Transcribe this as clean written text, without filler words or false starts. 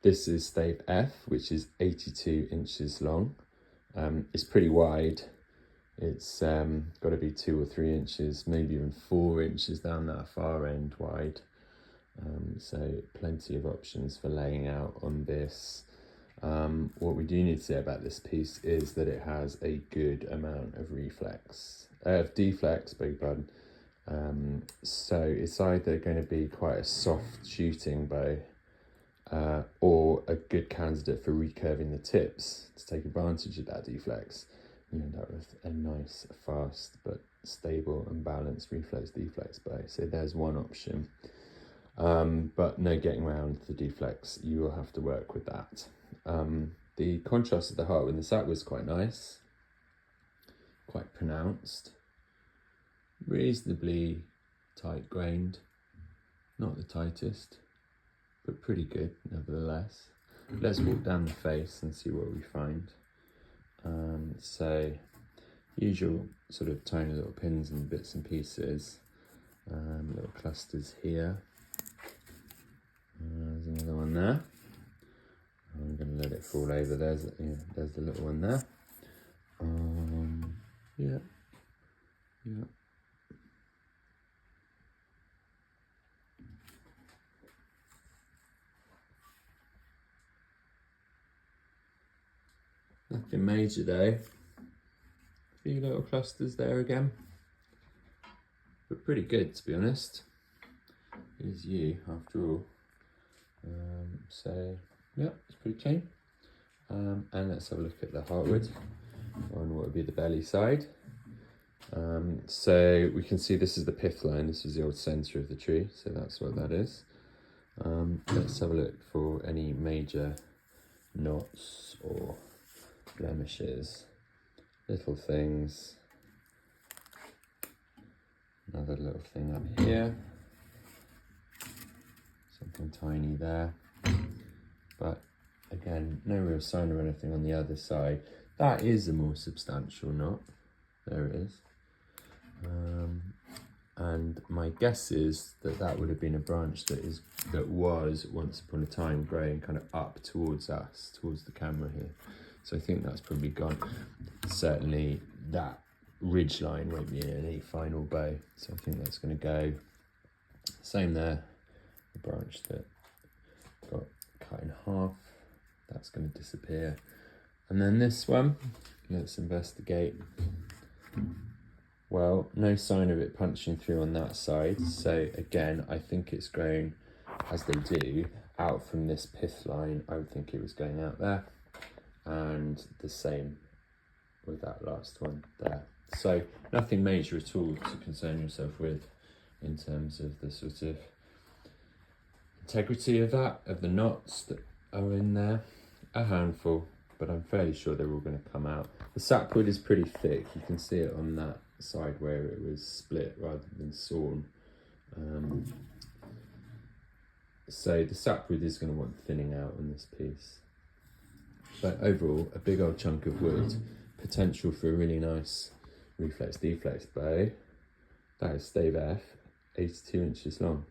This is stave F, which is 82 inches long. It's pretty wide. It's got to be 2 or 3 inches, maybe even 4 inches down that far end wide. So plenty of options for laying out on this. What we do need to say about this piece is that it has a good amount of deflex, beg your pardon. So it's either going to be quite a soft shooting bow or a good candidate for recurving the tips to take advantage of that deflex. You end up with a nice, fast, but stable and balanced reflex deflex bow. So there's one option. But no getting around the deflex. You will have to work with that. The contrast of the heart in the sack was quite nice, quite pronounced, reasonably tight grained, not the tightest, but pretty good nevertheless. Let's walk down the face and see what we find. So usual sort of tiny little pins and bits and pieces, little clusters here. There's another one there. I'm going to let it fall over. There's the little one there. Yeah. Nothing major though. A few little clusters there again, but pretty good to be honest. It is Yew after all. So yeah, it's pretty clean. And let's have a look at the heartwood on what would be the belly side. So we can see this is the pith line. This is the old centre of the tree, so that's what that is. Let's have a look for any major knots or blemishes, little things. Another little thing up here, something tiny there, but again, no real sign of anything on the other side. That is a more substantial knot. There it is. And my guess is that that would have been a branch that was once upon a time growing kind of up towards us, towards the camera here. So I think that's probably gone. Certainly that ridge line won't be in any final bow, so I think that's going to go. Same there, the branch that got cut in half, that's going to disappear. And then this one, let's investigate. Well, no sign of it punching through on that side. So again, I think it's growing, as they do, out from this pith line. I would think it was going out there. And the same with that last one there. So nothing major at all to concern yourself with in terms of the sort of integrity of that, of the knots that are in there. A handful, but I'm fairly sure they're all going to come out. The sapwood is pretty thick. You can see it on that side where it was split rather than sawn. So the sapwood is going to want thinning out on this piece. But overall, a big old chunk of wood, potential for a really nice reflex deflex bow. That is stave F, 82 inches long.